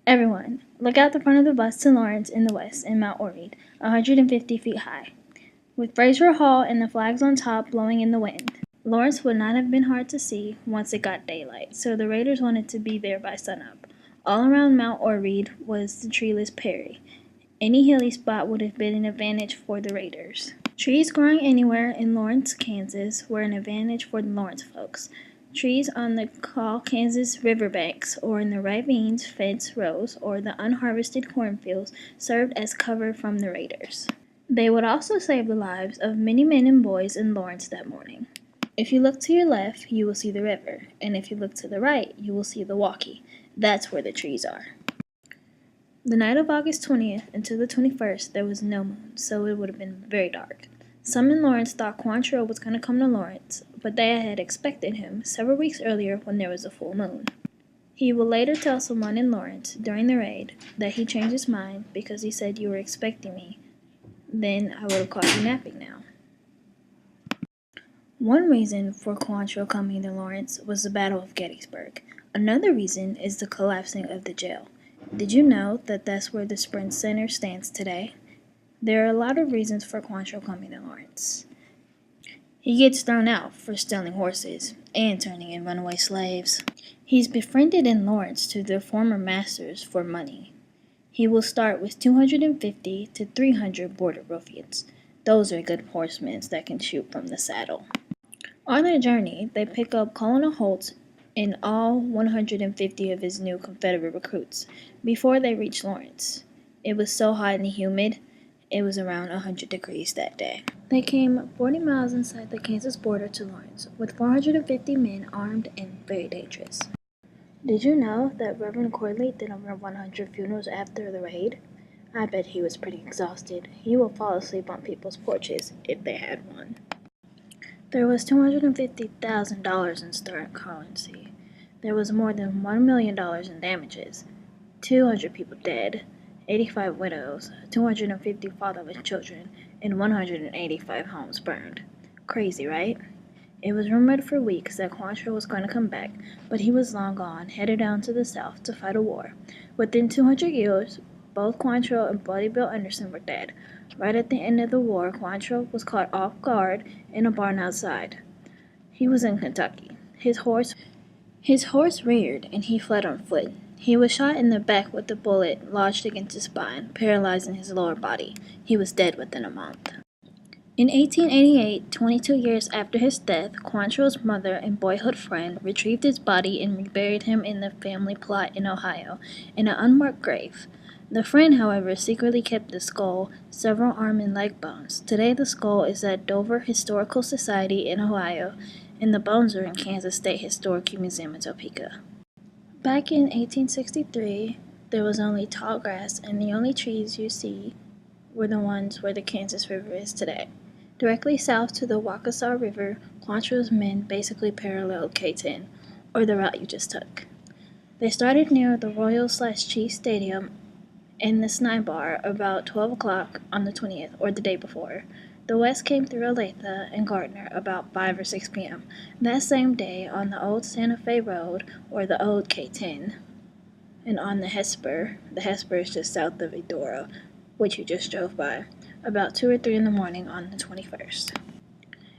Everyone, look out the front of the bus to Lawrence in the west in Mount Orreid, 150 feet high, with Fraser Hall and the flags on top blowing in the wind. Lawrence would not have been hard to see once it got daylight, so the raiders wanted to be there by sunup. All around Mount Orreid was the treeless prairie. Any hilly spot would have been an advantage for the raiders. Trees growing anywhere in Lawrence, Kansas were an advantage for the Lawrence folks. Trees on the Kansas riverbanks or in the ravines, fence rows, or the unharvested cornfields served as cover from the raiders. They would also save the lives of many men and boys in Lawrence that morning. If you look to your left, you will see the river, and if you look to the right, you will see the walkie. That's where the trees are. The night of August 20th until the 21st, there was no moon, so it would have been very dark. Some in Lawrence thought Quantrill was going to come to Lawrence, but they had expected him several weeks earlier when there was a full moon. He will later tell someone in Lawrence during the raid that he changed his mind because he said you were expecting me. Then I would have caught you napping now. One reason for Quantrill coming to Lawrence was the Battle of Gettysburg. Another reason is the collapsing of the jail. Did you know that that's where the Sprint Center stands today? There are a lot of reasons for Quantrill coming to Lawrence. He gets thrown out for stealing horses and turning in runaway slaves. He's befriended in Lawrence to their former masters for money. He will start with 250 to 300 border ruffians. Those are good horsemen that can shoot from the saddle. On their journey, they pick up Colonel Holt and all 150 of his new Confederate recruits before they reach Lawrence. It was so hot and humid, it was around 100 degrees that day. They came 40 miles inside the Kansas border to Lawrence, with 450 men armed and very dangerous. Did you know that Reverend Corley did over 100 funerals after the raid? I bet he was pretty exhausted. He would fall asleep on people's porches if they had one. There was $250,000 in stolen currency. There was more than $1 million in damages. 200 people dead, 85 widows, 250 fatherless children, and 185 homes burned. Crazy, right? It was rumored for weeks that Quantrill was going to come back, but he was long gone, headed down to the south to fight a war. Within 200 years, both Quantrill and Bloody Bill Anderson were dead. Right at the end of the war, Quantrill was caught off guard in a barn outside. He was in Kentucky. His horse reared, and he fled on foot. He was shot in the back with a bullet lodged against his spine, paralyzing his lower body. He was dead within a month. In 1888, 22 years after his death, Quantrill's mother and boyhood friend retrieved his body and reburied him in the family plot in Ohio, in an unmarked grave. The friend, however, secretly kept the skull, several arm and leg bones. Today the skull is at Dover Historical Society in Ohio, and the bones are in Kansas State Historic Museum in Topeka. Back in 1863, there was only tall grass, and the only trees you see were the ones where the Kansas River is today. Directly south to the Waukesha River, Quantrill's men basically paralleled K-10, or the route you just took. They started near the Royal/Chiefs Stadium and the Sny Bar about 12 o'clock on the 20th, or the day before. The West came through Olathe and Gardner about 5 or 6 p.m. That same day, on the old Santa Fe Road, or the old K-10, and on the Hesper is just south of Edora, which you just drove by, about 2 or 3 in the morning on the 21st.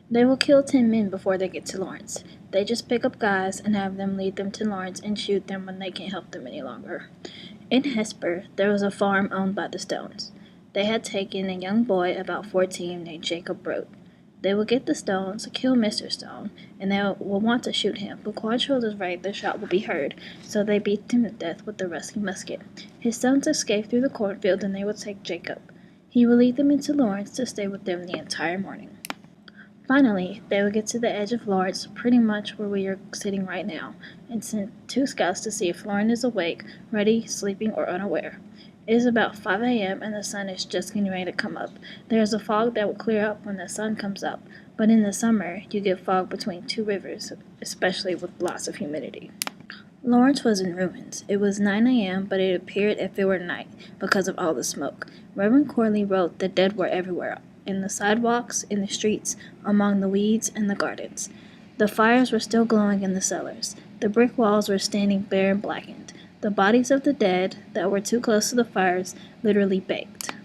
They will kill 10 men before they get to Lawrence. They just pick up guys and have them lead them to Lawrence and shoot them when they can't help them any longer. In Hesper, there was a farm owned by the Stones. They had taken a young boy about 14 named Jacob Brote. They will get the Stones, kill Mr. Stone, and they will want to shoot him, but Quantrill is right the shot will be heard, so they beat him to death with a rusty musket. His sons escape through the cornfield and they will take Jacob. He will lead them into Lawrence to stay with them the entire morning. Finally, they will get to the edge of Lawrence, pretty much where we are sitting right now, and send 2 scouts to see if Lawrence is awake, ready, sleeping, or unaware. It is about 5 a.m. and the sun is just getting ready to come up. There is a fog that will clear up when the sun comes up, but in the summer, you get fog between 2 rivers, especially with lots of humidity. Lawrence was in ruins. It was 9 a.m., but it appeared as if it were night because of all the smoke. Reverend Corley wrote the dead were everywhere, in the sidewalks, in the streets, among the weeds and the gardens. The fires were still glowing in the cellars. The brick walls were standing bare and blackened. The bodies of the dead that were too close to the fires literally baked.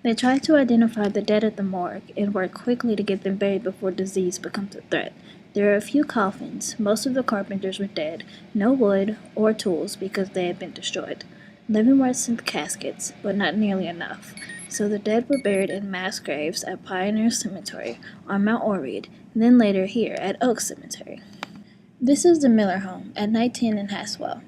They tried to identify the dead at the morgue and worked quickly to get them buried before disease becomes a threat. There are a few coffins. Most of the carpenters were dead. No wood or tools because they had been destroyed. Living rats in caskets, but not nearly enough. So the dead were buried in mass graves at Pioneer Cemetery on Mount Orreid, then later here at Oak Cemetery. This is the Miller home at 19 in Haswell.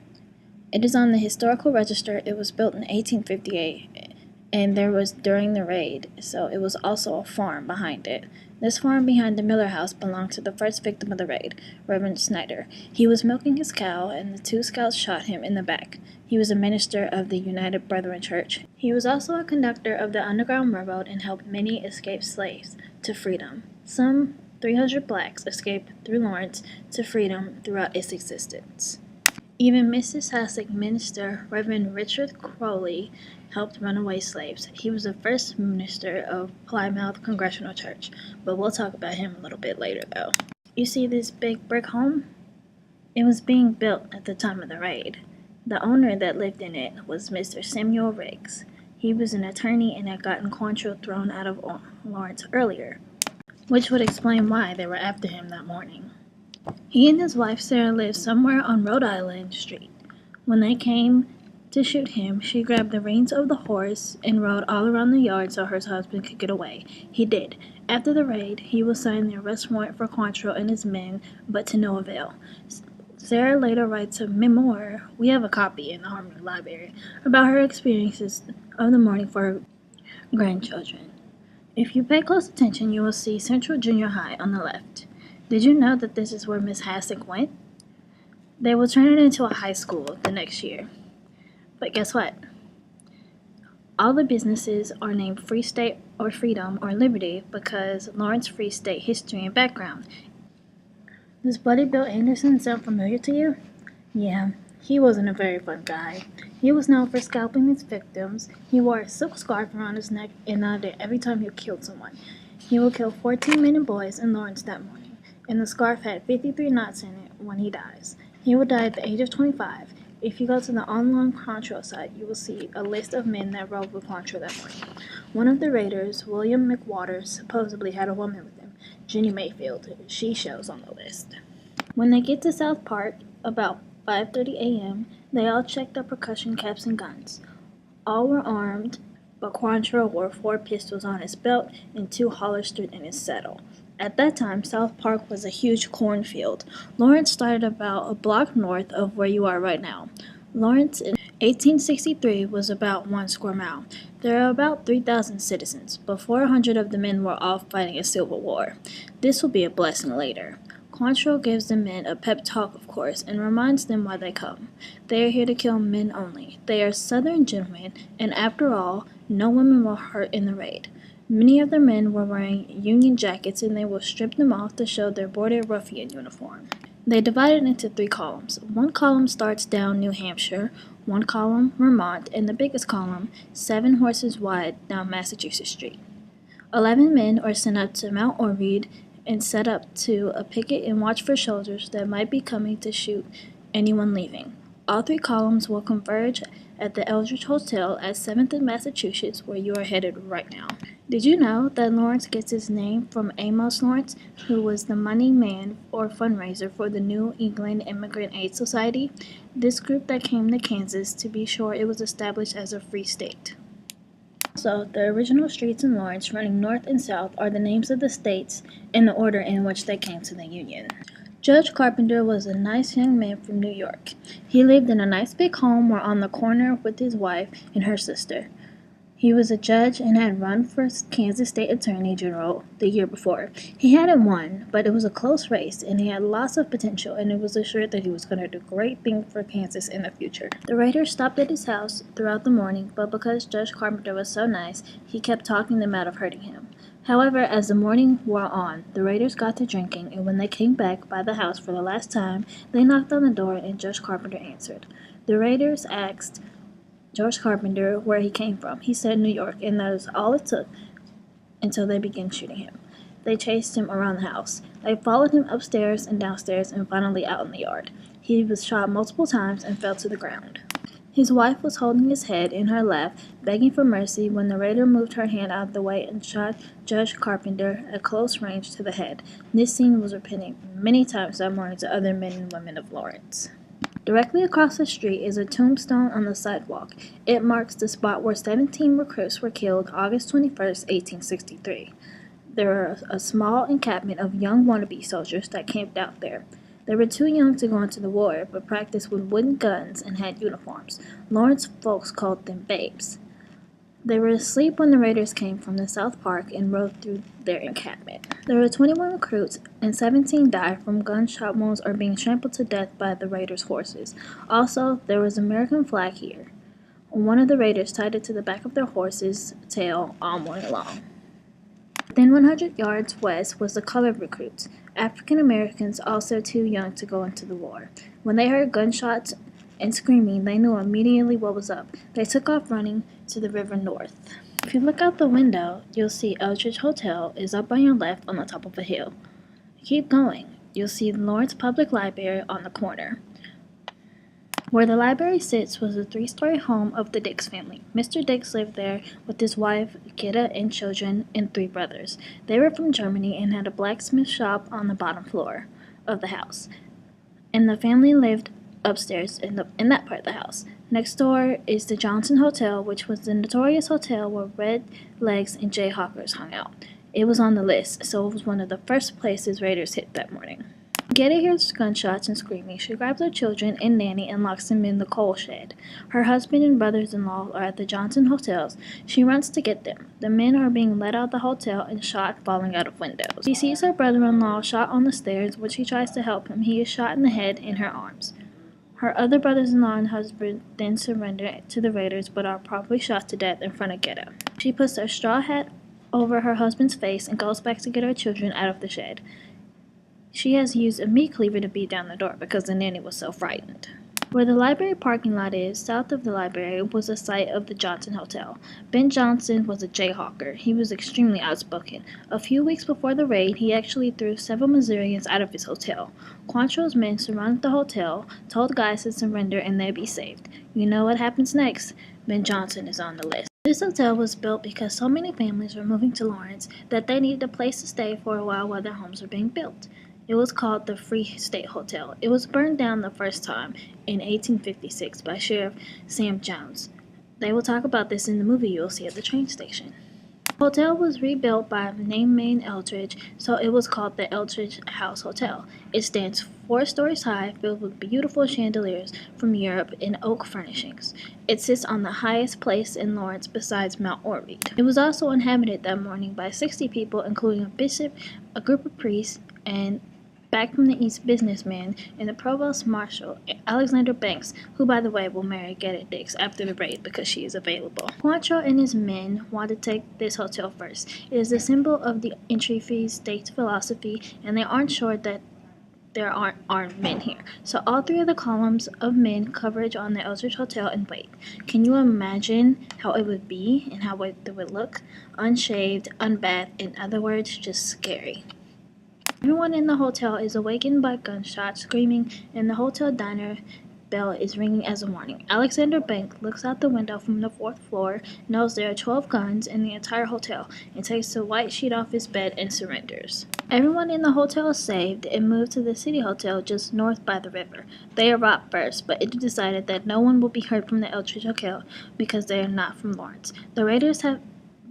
It is on the historical register. It was built in 1858, and there was during the raid, so it was also a farm behind it. This farm behind the Miller house belonged to the first victim of the raid, Reverend Snyder. He was milking his cow, and the two scouts shot him in the back. He was a minister of the United Brethren Church. He was also a conductor of the Underground Railroad and helped many escaped slaves to freedom. Some 300 blacks escaped through Lawrence to freedom throughout its existence. Even Mississauga minister, Reverend Richard Crowley, helped runaway slaves. He was the first minister of Plymouth Congregational Church, but we'll talk about him a little bit later though. You see this big brick home? It was being built at the time of the raid. The owner that lived in it was Mr. Samuel Riggs. He was an attorney and had gotten Quantrils thrown out of Lawrence earlier, which would explain why they were after him that morning. He and his wife Sarah lived somewhere on Rhode Island Street. When they came to shoot him, she grabbed the reins of the horse and rode all around the yard so her husband could get away. He did. After the raid, he was signed the arrest warrant for Quantrill and his men, but to no avail. Sarah later writes a memoir, we have a copy in the Harmony Library, about her experiences of the morning for her grandchildren. If you pay close attention, you will see Central Junior High on the left. Did you know that this is where Miss Hasek went? They will turn it into a high school the next year. But guess what? All the businesses are named Free State or Freedom or Liberty because Lawrence Free State history and background. Does Buddy Bill Anderson sound familiar to you? Yeah, he wasn't a very fun guy. He was known for scalping his victims. He wore a silk scarf around his neck and nodded every time he killed someone. He would kill 14 men and boys in Lawrence that morning, and the scarf had 53 knots in it when he dies. He would die at the age of 25. If you go to the online Quantrill site, you will see a list of men that rode with Quantrill that morning. One of the raiders, William McWaters, supposedly had a woman with him, Jenny Mayfield. She shows on the list. When they get to South Park, about 5:30 a.m., they all check their percussion caps and guns. All were armed, but Quantrill wore 4 pistols on his belt and 2 holstered in his saddle. At that time, South Park was a huge cornfield. Lawrence started about a block north of where you are right now. Lawrence in 1863 was about 1 square mile. There are about 3,000 citizens, but 400 of the men were off fighting a civil war. This will be a blessing later. Quantrill gives the men a pep talk, of course, and reminds them why they come. They are here to kill men only. They are Southern gentlemen, and after all, no women were hurt in the raid. Many of the men were wearing Union jackets, and they will strip them off to show their border ruffian uniform. They divided into 3 columns. One column starts down New Hampshire, one column Vermont, and the biggest column, 7 horses wide, down Massachusetts Street. 11 men are sent up to Mount Orreid and set up to a picket and watch for soldiers that might be coming to shoot anyone leaving. All 3 columns will converge at the Eldridge Hotel at 7th and Massachusetts, where you are headed right now. Did you know that Lawrence gets its name from Amos Lawrence, who was the money man or fundraiser for the New England Immigrant Aid Society? This group that came to Kansas, to be sure, it was established as a free state. So, the original streets in Lawrence running north and south are the names of the states in the order in which they came to the Union. Judge Carpenter was a nice young man from New York. He lived in a nice big home or on the corner with his wife and her sister. He was a judge and had run for Kansas State Attorney General the year before. He hadn't won, but it was a close race, and he had lots of potential, and it was assured that he was going to do great things for Kansas in the future. The raiders stopped at his house throughout the morning, but because Judge Carpenter was so nice, he kept talking them out of hurting him. However, as the morning wore on, the raiders got to drinking, and when they came back by the house for the last time, they knocked on the door, and Judge Carpenter answered. The raiders asked George Carpenter where he came from. He said New York, and that is all it took until they began shooting him. They chased him around the house. They followed him upstairs and downstairs and finally out in the yard. He was shot multiple times and fell to the ground. His wife was holding his head in her lap, begging for mercy, when the raider moved her hand out of the way and shot Judge Carpenter at close range to the head. This scene was repeated many times that morning to other men and women of Lawrence. Directly across the street is a tombstone on the sidewalk. It marks the spot where 17 recruits were killed August 21st, 1863. There were a small encampment of young wannabe soldiers that camped out there. They were too young to go into the war, but practiced with wooden guns and had uniforms. Lawrence folks called them babes. They were asleep when the raiders came from the South Park and rode through their encampment. There were 21 recruits, and 17 died from gunshot wounds or being trampled to death by the raiders' horses. Also, there was an American flag here. One of the raiders tied it to the back of their horse's tail all morning long. Then 100 yards west was the colored recruits, African Americans also too young to go into the war. When they heard gunshots and screaming, they knew immediately what was up. They took off running to the river north. If you look out the window, you'll see Eldridge Hotel is up on your left on the top of a hill. Keep going. You'll see the Lawrence Public Library on the corner. Where the library sits was a 3-story home of the Dix family. Mr. Dix lived there with his wife, Gitta, and children, and 3 brothers. They were from Germany and had a blacksmith shop on the bottom floor of the house. And the family lived upstairs in that part of the house. Next door is the Johnson Hotel, which was the notorious hotel where Red Legs and Jayhawkers hung out. It was on the list, so it was one of the first places raiders hit that morning. Gitta hears gunshots and screaming. She grabs her children and Nanny and locks them in the coal shed. Her husband and brothers-in-law are at the Johnson hotels. She runs to get them. The men are being let out of the hotel and shot, falling out of windows. She sees her brother-in-law shot on the stairs. When she tries to help him, he is shot in the head and her arms. Her other brothers-in-law and husband then surrender to the raiders, but are probably shot to death in front of Gitta. She puts a straw hat over her husband's face and goes back to get her children out of the shed. She has used a meat cleaver to beat down the door because the nanny was so frightened. Where the library parking lot is, south of the library, was the site of the Johnson Hotel. Ben Johnson was a jayhawker. He was extremely outspoken. A few weeks before the raid, he actually threw several Missourians out of his hotel. Quantrils' men surrounded the hotel, told guys to surrender and they'd be saved. You know what happens next? Ben Johnson is on the list. This hotel was built because so many families were moving to Lawrence that they needed a place to stay for a while their homes were being built. It was called the Free State Hotel. It was burned down the first time in 1856 by Sheriff Sam Jones. They will talk about this in the movie you'll see at the train station. The hotel was rebuilt by Naaman Eldridge, so it was called the Eldridge House Hotel. It stands 4 stories high, filled with beautiful chandeliers from Europe and oak furnishings. It sits on the highest place in Lawrence besides Mount Orrery. It was also inhabited that morning by 60 people, including a bishop, a group of priests, and back from the East businessman and the provost marshal, Alexander Banks, who, by the way, will marry Gitta Dix after the raid because she is available. Quantrill and his men want to take this hotel first. It is a symbol of the entry fee state philosophy, and they aren't sure that there aren't armed men here. So all 3 of the columns of men coverage on the Eldridge Hotel and wait. Can you imagine how it would be and how it would look? Unshaved, unbathed, in other words, just scary. Everyone in the hotel is awakened by gunshots, screaming, and the hotel diner bell is ringing as a warning. Alexander Banks looks out the window from the 4th floor, knows there are 12 guns in the entire hotel, and takes the white sheet off his bed and surrenders. Everyone in the hotel is saved and moved to the City Hotel just north by the river. They are robbed first, but it is decided that no one will be hurt from the Eldridge Hotel because they are not from Lawrence. The raiders have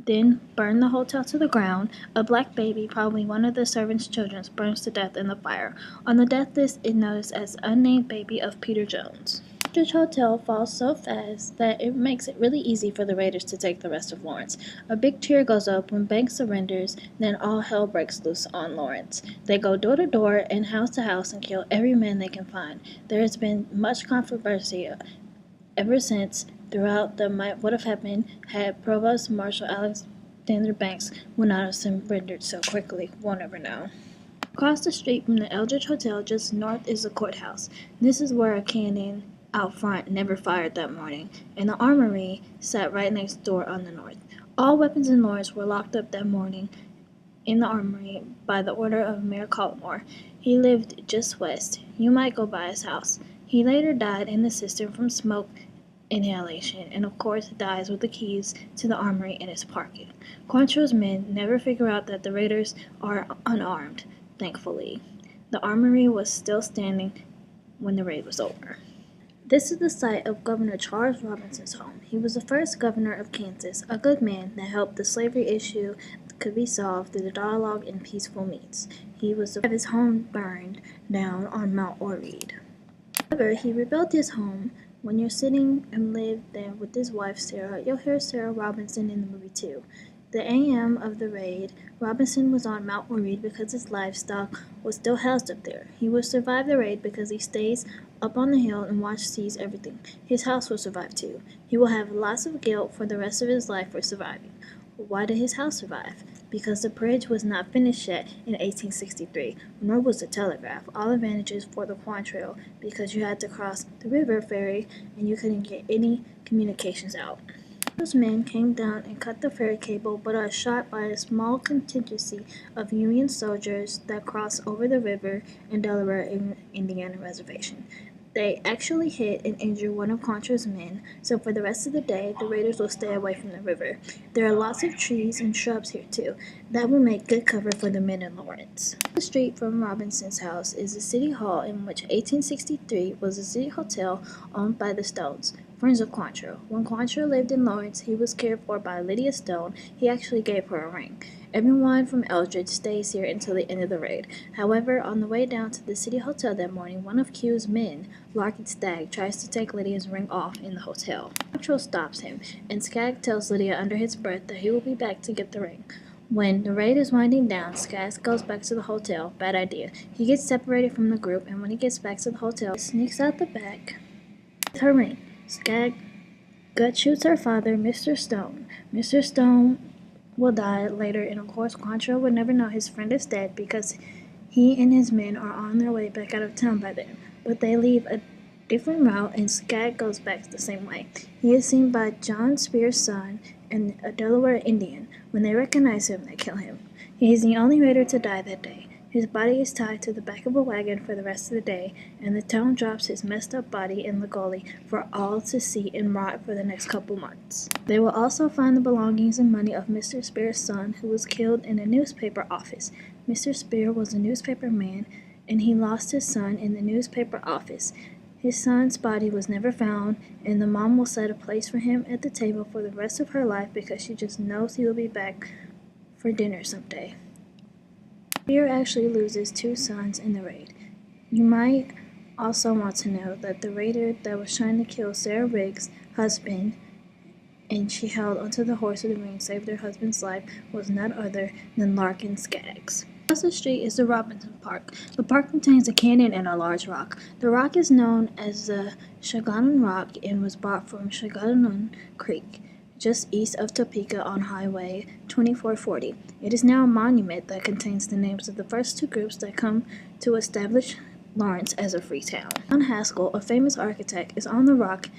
then burned the hotel to the ground. A black baby, probably one of the servants' children, burns to death in the fire. On the death list is noticed as unnamed baby of Peter Jones. The hotel falls so fast that it makes it really easy for the raiders to take the rest of Lawrence. A big cheer goes up when Banks surrenders, then all hell breaks loose on Lawrence. They go door to door and house to house and kill every man they can find. There has been much controversy ever since throughout the might would have happened had Provost Marshal Alexander Banks would not have surrendered so quickly. We'll never know. Across the street from the Eldridge Hotel, just north, is the courthouse. This is where a cannon out front never fired that morning, and the armory sat right next door on the north. All weapons in Lawrence were locked up that morning in the armory by the order of Mayor Colmore. He lived just west. You might go by his house. He later died in the cistern from smoke inhalation, and of course dies with the keys to the armory in his pocket. Quantrils' men never figure out that the raiders are unarmed, thankfully. The armory was still standing when the raid was over. This is the site of Governor Charles Robinson's home. He was the first governor of Kansas, a good man that helped the slavery issue could be solved through the dialogue and peaceful means. He was to have his home burned down on Mount Orreed. However, he rebuilt his home. When you're sitting and live there with his wife Sarah, you'll hear Sarah Robinson in the movie too. The AM of the raid, Robinson was on Mount Orreed because his livestock was still housed up there. He would survive the raid because he stays up on the hill and sees everything. His house will survive too. He will have lots of guilt for the rest of his life for surviving. Why did his house survive? Because the bridge was not finished yet in 1863, nor was the telegraph. All advantages for the Quantrill because you had to cross the river ferry and you couldn't get any communications out. Those men came down and cut the ferry cable but are shot by a small contingency of Union soldiers that crossed over the river in Delaware Indiana Reservation. They actually hit and injured one of Quantrill's men, so for the rest of the day, the raiders will stay away from the river. There are lots of trees and shrubs here too. That will make good cover for the men in Lawrence. The street from Robinson's house is the City Hall, in which 1863 was a city hotel owned by the Stones, friends of Quantrill. When Quantrill lived in Lawrence, he was cared for by Lydia Stone. He actually gave her a ring. Everyone from Eldridge stays here until the end of the raid. However, on the way down to the City Hotel that morning, one of Q's men, Larkin Stagg, tries to take Lydia's ring off in the hotel. Quantrill stops him, and Skagg tells Lydia under his breath that he will be back to get the ring. When the raid is winding down, Skagg goes back to the hotel. Bad idea. He gets separated from the group, and when he gets back to the hotel, he sneaks out the back with her ring. Skagg gut shoots her father, Mr. Stone. Mr. Stone will die later, and of course Quantrill would never know his friend is dead because he and his men are on their way back out of town by then. But they leave a different route, and Skagg goes back the same way. He is seen by John Spear's son and a Delaware Indian. When they recognize him, they kill him. He is the only raider to die that day. His body is tied to the back of a wagon for the rest of the day, and the town drops his messed up body in the gully for all to see and rot for the next couple months. They will also find the belongings and money of Mr. Spear's son, who was killed in a newspaper office. Mr. Spear was a newspaper man, and he lost his son in the newspaper office. His son's body was never found, and the mom will set a place for him at the table for the rest of her life because she just knows he will be back for dinner someday. Spear actually loses 2 sons in the raid. You might also want to know that the raider that was trying to kill Sarah Riggs' husband and she held onto the horse of the ring and saved her husband's life was none other than Larkin Skaggs. Across the street is the Robinson Park. The park contains a canyon and a large rock. The rock is known as the Shaganon Rock and was bought from Shaganon Creek, just east of Topeka on Highway 2440. It is now a monument that contains the names of the first 2 groups that come to establish Lawrence as a free town. John Haskell, a famous architect, is on the rock,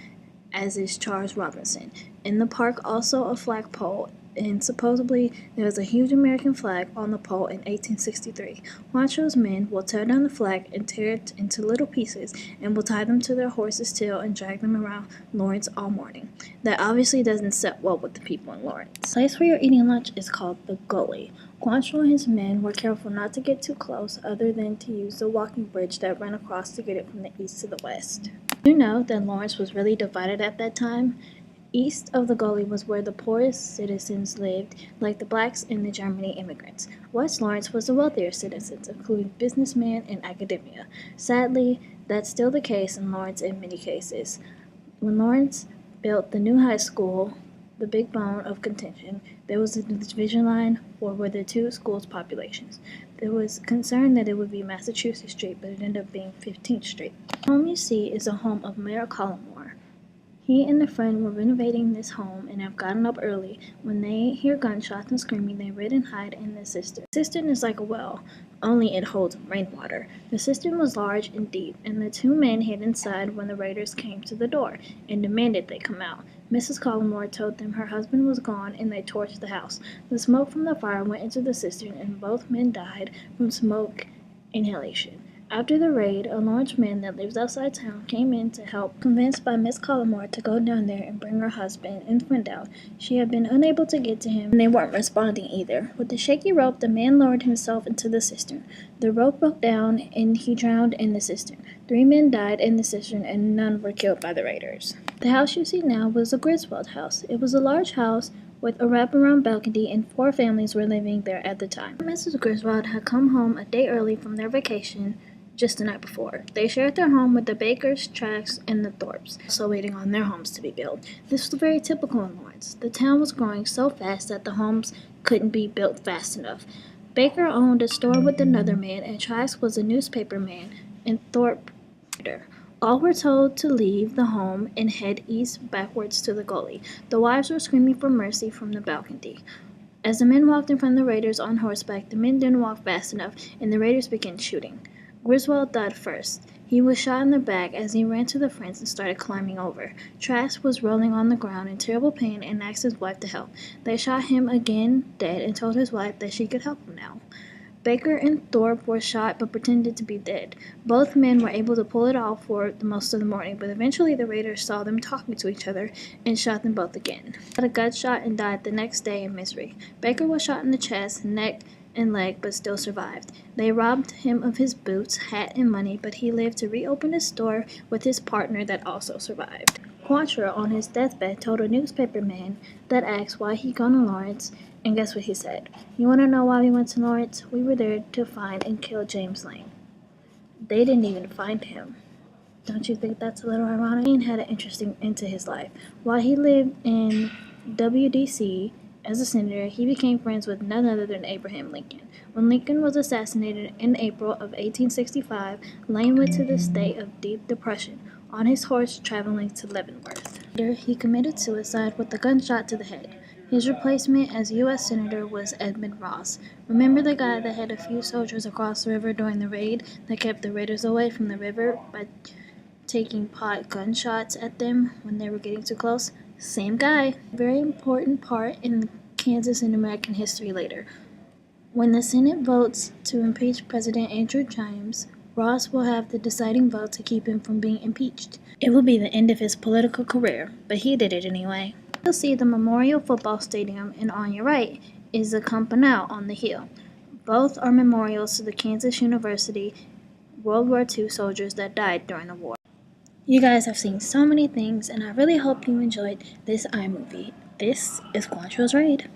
as is Charles Robinson. In the park also a flagpole, and supposedly there was a huge American flag on the pole in 1863. Quantrill's men will tear down the flag and tear it into little pieces and will tie them to their horse's tail and drag them around Lawrence all morning. That obviously doesn't sit well with the people in Lawrence. The place where you're eating lunch is called the Gully. Quantrill and his men were careful not to get too close other than to use the walking bridge that ran across to get it from the east to the west. You know that Lawrence was really divided at that time? East of the Gully was where the poorest citizens lived, like the blacks and the German immigrants. West Lawrence was the wealthier citizens, including businessmen and academia. Sadly, that's still the case in Lawrence in many cases. When Lawrence built the new high school, the big bone of contention, there was a division line where the 2 schools' populations. There was concern that it would be Massachusetts Street, but it ended up being 15th Street. The home you see is the home of Mayor Collmore. He and a friend were renovating this home and have gotten up early. When they hear gunshots and screaming, they rid and hide in the cistern. The cistern is like a well, only it holds rainwater. The cistern was large and deep, and the 2 men hid inside when the raiders came to the door and demanded they come out. Mrs. Collmore told them her husband was gone, and they torched the house. The smoke from the fire went into the cistern, and both men died from smoke inhalation. After the raid, a large man that lives outside town came in to help, convinced by Miss Collymore to go down there and bring her husband and friend out. She had been unable to get to him, and they weren't responding either. With the shaky rope, the man lowered himself into the cistern. The rope broke down, and he drowned in the cistern. 3 men died in the cistern, and none were killed by the raiders. The house you see now was the Griswold house. It was a large house with a wraparound balcony, and 4 families were living there at the time. Mrs. Griswold had come home a day early from their vacation just the night before. They shared their home with the Bakers, Tracks, and the Thorpes, also waiting on their homes to be built. This was very typical in Lawrence. The town was growing so fast that the homes couldn't be built fast enough. Baker owned a store with another man, and Tracks was a newspaper man, and Thorpe reader. All were told to leave the home and head east backwards to the gully. The wives were screaming for mercy from the balcony. As the men walked in front of the raiders on horseback, the men didn't walk fast enough, and the raiders began shooting. Griswold died first. He was shot in the back as he ran to the fence and started climbing over. Trask was rolling on the ground in terrible pain and asked his wife to help. They shot him again dead and told his wife that she could help him now. Baker and Thorpe were shot but pretended to be dead. Both men were able to pull it off for the most of the morning, but eventually the raiders saw them talking to each other and shot them both again. He got a gunshot and died the next day in misery. Baker was shot in the chest, neck, and leg, but still survived. They robbed him of his boots, hat, and money, but he lived to reopen his store with his partner that also survived. Quantrils, on his deathbed, told a newspaper man that asked why he'd gone to Lawrence, and guess what he said? "You want to know why we went to Lawrence? We were there to find and kill James Lane." They didn't even find him. Don't you think that's a little ironic? Lane had an interesting end to his life. While he lived in WDC as a senator, he became friends with none other than Abraham Lincoln. When Lincoln was assassinated in April of 1865, Lane went to the state of deep depression on his horse traveling to Leavenworth. Later, he committed suicide with a gunshot to the head. His replacement as U.S. Senator was Edmund Ross. Remember the guy that had a few soldiers across the river during the raid that kept the raiders away from the river by taking pot gunshots at them when they were getting too close? Same guy. Very important part in Kansas and American history later. When the Senate votes to impeach President Andrew James, Ross will have the deciding vote to keep him from being impeached. It will be the end of his political career, but he did it anyway. You'll see the Memorial Football Stadium, and on your right is the Campanile on the hill. Both are memorials to the Kansas University World War II soldiers that died during the war. You guys have seen so many things, and I really hope you enjoyed this iMovie. This is Quantrils Raid.